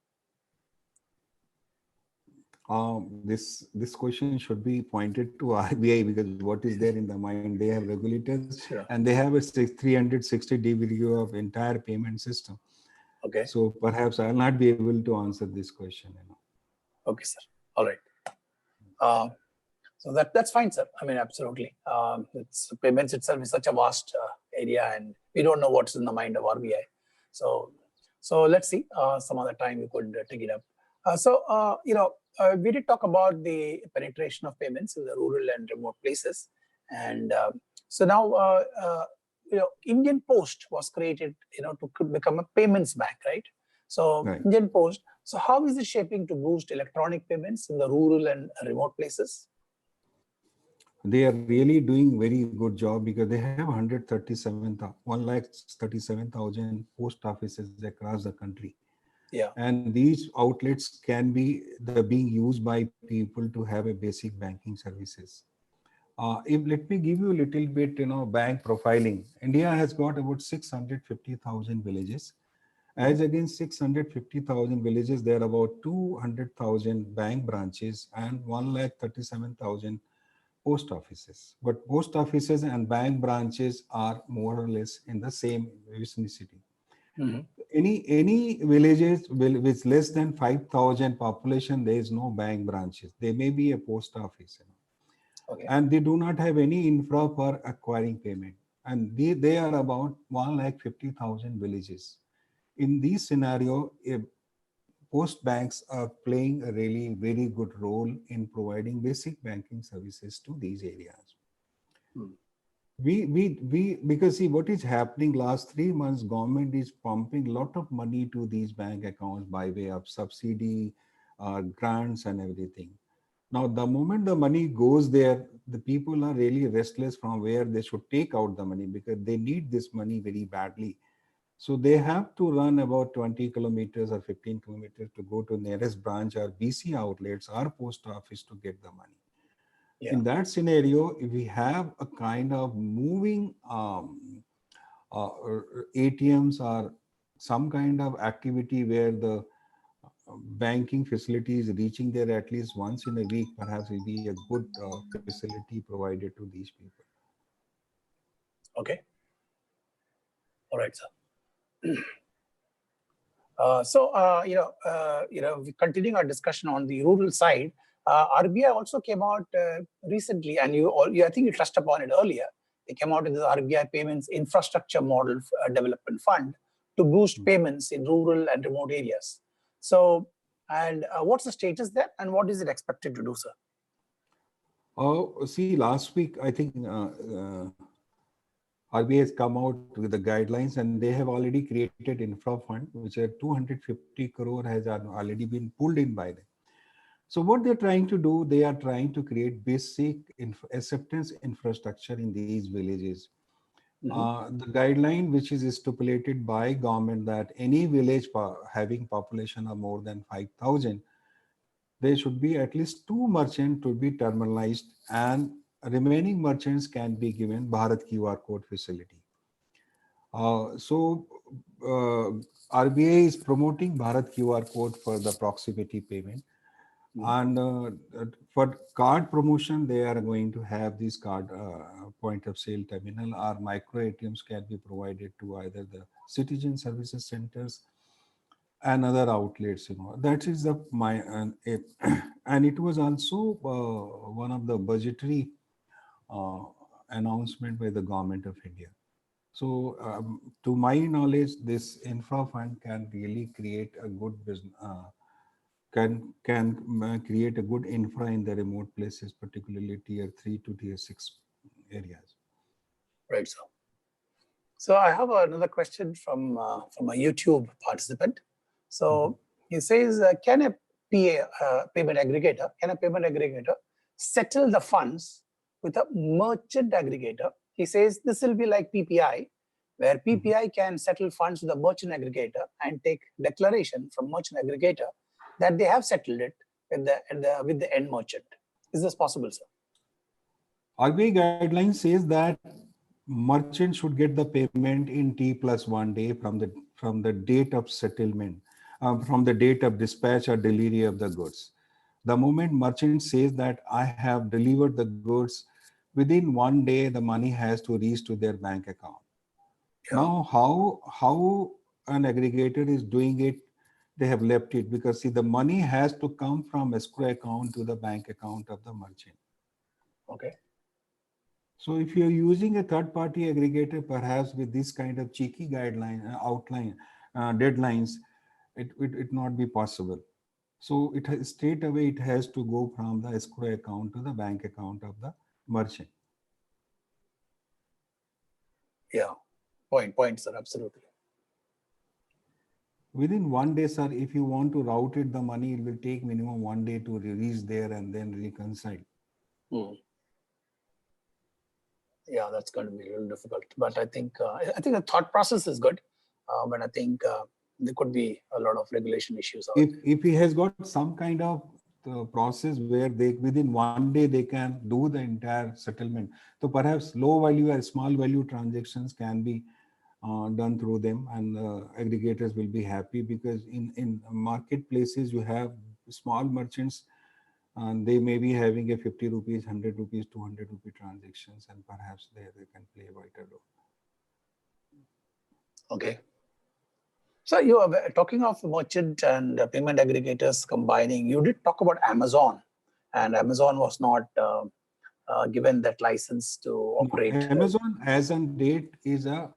This question should be pointed to RBI, because what is there in the mind? They have regulators, and they have a 360-day view of entire payment system. Okay. So perhaps I'll not be able to answer this question. Okay, sir. All right. So that's fine, sir. I mean, absolutely. Payments itself is such a vast area, and we don't know what's in the mind of RBI. So let's see. Some other time we could take it up. We did talk about the penetration of payments in the rural and remote places, and so now Indian Post was created, to become a payments bank, right? So right. Indian Post. So how is it shaping to boost electronic payments in the rural and remote places? They are really doing very good job, because they have 137,000 post offices across the country. Yeah. And these outlets can be being used by people to have a basic banking services. Let me give you a little bit, bank profiling. India has got about 650,000 villages. As against 650,000 villages, there are about 200,000 bank branches and 137,000 post offices. But post offices and bank branches are more or less in the same vicinity. Mm-hmm. Any villages with less than 5,000 population, there is no bank branches. There may be a post office. Okay. And they do not have any infra for acquiring payment. And they are about 150,000 villages. In this scenario, post banks are playing a really very good role in providing basic banking services to these areas. Hmm. Because see what is happening last 3 months, government is pumping a lot of money to these bank accounts by way of subsidy, grants and everything. Now, the moment the money goes there, the people are really restless from where they should take out the money, because they need this money very badly. So they have to run about 20 kilometers or 15 kilometers to go to nearest branch or BC outlets or post office to get the money. Yeah. In that scenario, if we have a kind of moving ATMs or some kind of activity where the banking facility is reaching there at least once in a week, perhaps will be a good facility provided to these people. Okay. All right, sir. Continuing our discussion on the rural side, RBI also came out recently, and I think you touched upon it earlier. They came out with the RBI Payments Infrastructure Model Development Fund to boost payments in rural and remote areas. So And what's the status there, and what is it expected to do, sir? Oh, see, last week, I think RBI has come out with the guidelines, and they have already created infra fund, which are 250 crore has already been pulled in by them. So what they're trying to do, they are trying to create basic acceptance infrastructure in these villages. The guideline which is stipulated by government that any village having population of more than 5,000, there should be at least 2 merchants to be terminalized, and remaining merchants can be given Bharat QR code facility. So RBI is promoting Bharat QR code for the proximity payment. And for card promotion, they are going to have this card point of sale terminal, or micro ATMs can be provided to either the citizen services centers and other outlets. That is the and it was also one of the budgetary announcement by the government of India. So to my knowledge, this infra fund can really create a good business. Can create a good infra in the remote places, particularly tier 3 to tier 6 areas. Right, sir. So I have another question from a YouTube participant. So he says, can a payment aggregator settle the funds with a merchant aggregator? He says this will be like PPI, where PPI can settle funds with a merchant aggregator and take declaration from merchant aggregator that they have settled it with the end merchant. Is this possible, sir? RBI guideline says that merchant should get the payment in T+1 day from the date of settlement, from the date of dispatch or delivery of the goods. The moment merchant says that I have delivered the goods, within 1 day the money has to reach to their bank account. Yeah. Now, how an aggregator is doing it, they have left it, because see, the money has to come from escrow account to the bank account of the merchant. Okay. So if you're using a third-party aggregator, perhaps with this kind of cheeky guideline, deadlines, it not be possible. So straight away it has to go from the escrow account to the bank account of the merchant. Yeah, point, sir, absolutely. Within 1 day, sir, if you want to route it, the money, it will take minimum 1 day to reach there and then reconcile. Yeah, that's going to be a little difficult. But I think the thought process is good. But I think there could be a lot of regulation issues. If he has got some kind of process where they within 1 day they can do the entire settlement, so perhaps low value or small value transactions can be done through them, and aggregators will be happy, because in marketplaces you have small merchants and they may be having a 50 rupees, 100 rupees, 200 rupee transactions, and perhaps there they can play a vital role. Okay. So you are talking of merchant and payment aggregators combining. You did talk about Amazon, and Amazon was not given that license to operate. No, Amazon as on date is a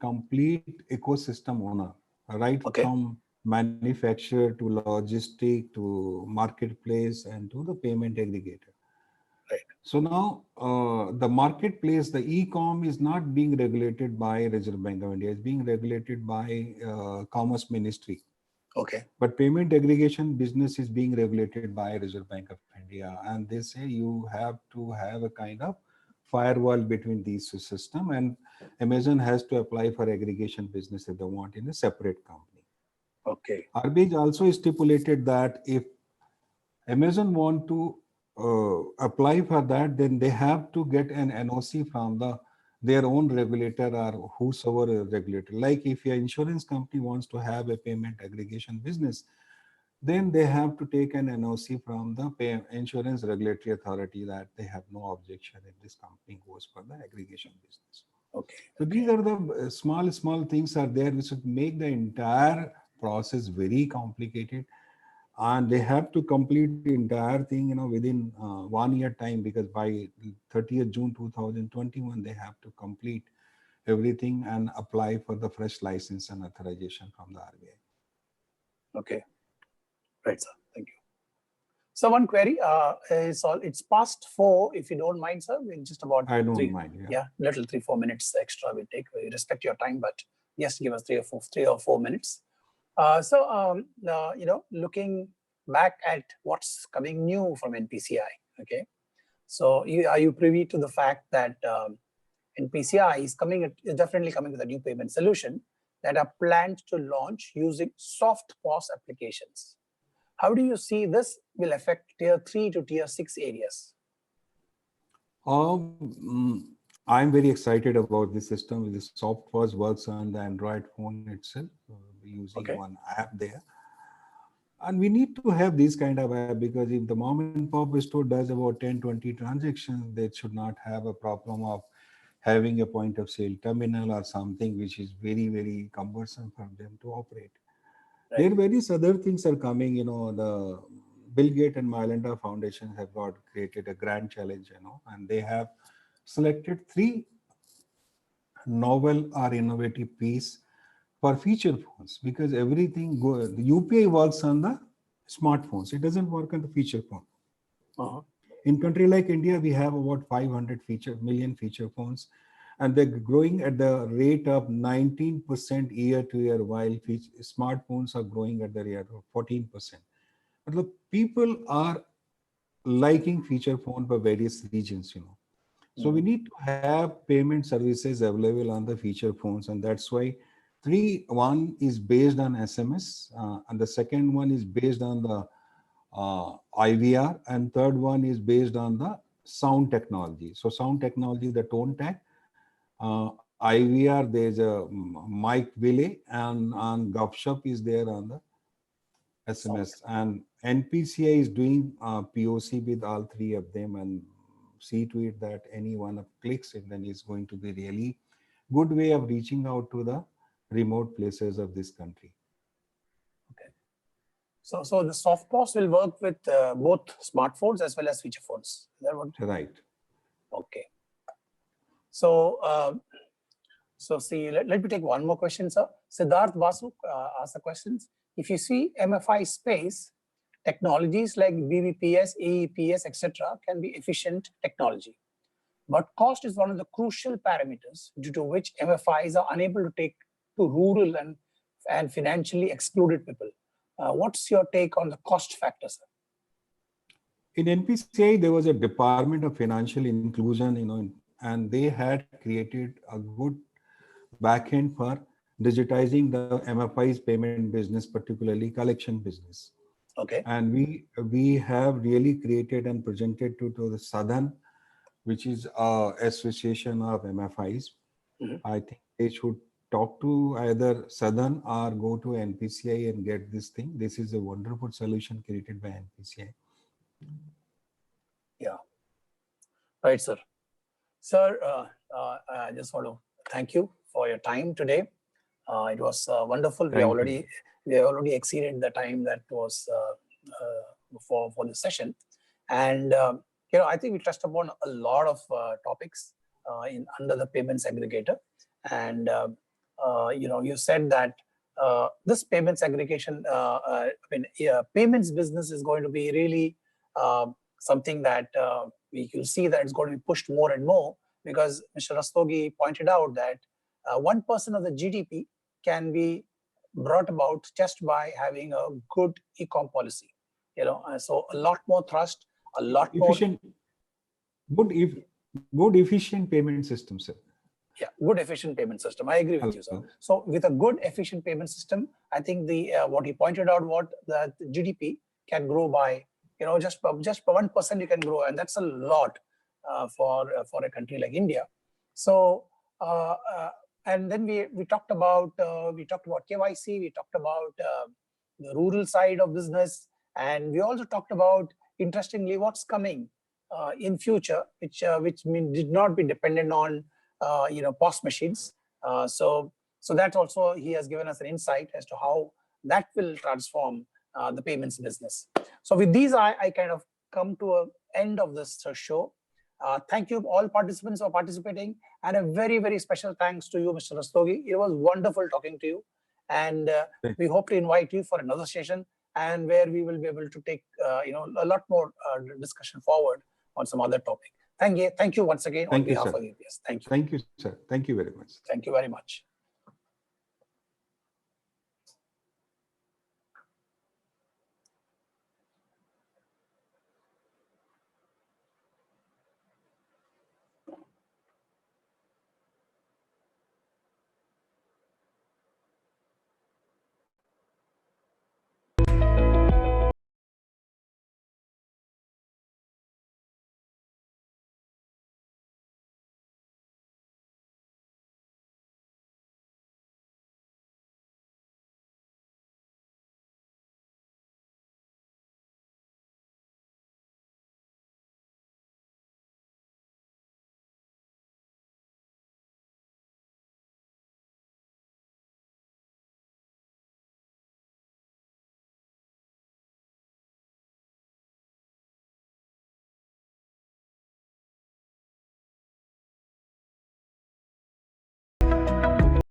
complete ecosystem owner, right? Okay. From manufacturer to logistic to marketplace and to the payment aggregator. Right. So now the marketplace, the e-com is not being regulated by Reserve Bank of India. It's being regulated by Commerce Ministry. Okay. But payment aggregation business is being regulated by Reserve Bank of India. And they say you have to have a kind of firewall between these two systems, and Amazon has to apply for aggregation business if they want in a separate company. Okay. RBI also stipulated that if Amazon want to apply for that, then they have to get an NOC from their own regulator or whosoever regulator. Like if your insurance company wants to have a payment aggregation business, then they have to take an NOC from the insurance regulatory authority that they have no objection if this company goes for the aggregation business. Okay. So these are the small things are there which would make the entire process very complicated, and they have to complete the entire thing, within 1 year time, because by 30th June 2021 they have to complete everything and apply for the fresh license and authorization from the RBI. Okay. Right, sir. So one query is all. It's past 4. If you don't mind, sir, we'll just about I don't 3. mind. Yeah, little 3-4 minutes extra we take. We respect your time, but yes, give us 3 or 4 minutes. Looking back at what's coming new from NPCI. Okay, so are you privy to the fact that NPCI is definitely coming with a new payment solution that are planned to launch using soft POS applications? How do you see this will affect tier 3 to tier 6 areas? I'm very excited about this system. The soft POS works on the Android phone itself, using one app there. And we need to have this kind of app, because if the mom and pop store does about 10-20 transactions, they should not have a problem of having a point of sale terminal or something which is very, very cumbersome for them to operate. Right. There are various other things are coming, the Bill Gates and Melinda Foundation have created a grand challenge, and they have selected 3 novel or innovative piece for feature phones, because everything the UPI works on the smartphones. It doesn't work on the feature phone. In country like India, we have about 500 million feature phones, and they're growing at the rate of 19% year to year, while smartphones are growing at the rate of 14%. But the people are liking feature phone for various regions, So we need to have payment services available on the feature phones, and that's why one is based on SMS, and the second one is based on the IVR, and third one is based on the sound technology. So sound technology, the tone tag, IVR, there's a mic relay, and on Gupshup is there on the SMS, and NPCI is doing POC with all 3 of them, and see to it that any one of clicks, and then is going to be really good way of reaching out to the remote places of this country. Okay. So the soft POS will work with both smartphones as well as feature phones. Is that what? Right. Okay. So see, let me take one more question, sir. Siddharth Basu asked the questions. If you see MFI space, technologies like BBPS, AEPS, etc., can be efficient technology. But cost is one of the crucial parameters due to which MFIs are unable to take to rural and financially excluded people. What's your take on the cost factor, sir? In NPCI, there was a Department of Financial Inclusion, and they had created a good backend for digitizing the MFI's payment business, particularly collection business. Okay. And we have really created and presented to the Southern, which is an association of MFIs. I think they should talk to either Southern or go to NPCI and get this thing. This is a wonderful solution created by NPCI. Yeah. Right, sir. Sir, I just want to thank you for your time today. It was wonderful. We already exceeded the time that was for the session, and I think we touched upon a lot of topics under the payments aggregator, and you said that this payments aggregation, payments business is going to be really something that you'll see that it's going to be pushed more and more, because Mr. Rastogi pointed out that 1% of the GDP can be brought about just by having a good e-com policy. So a lot more trust, a lot efficient, more good efficient payment system, sir. Yeah, good efficient payment system. I agree with you, sir. So with a good efficient payment system, I think what he pointed out, the GDP can grow by just 1% you can grow, and that's a lot for a country like India. So and then we talked about KYC, we talked about the rural side of business, and we also talked about, interestingly, what's coming in future, which did not be dependent on POS machines. So that also he has given us an insight as to how that will transform the payments business. So with these, I kind of come to an end of this show. Thank you all participants for participating, and a very, very special thanks to you, Mr. Rastogi. It was wonderful talking to you, and we hope to invite you for another session and where we will be able to take a lot more discussion forward on some other topic. Thank you once again on behalf of EPS. Thank you. Thank you, sir. Thank you very much. Thank you very much.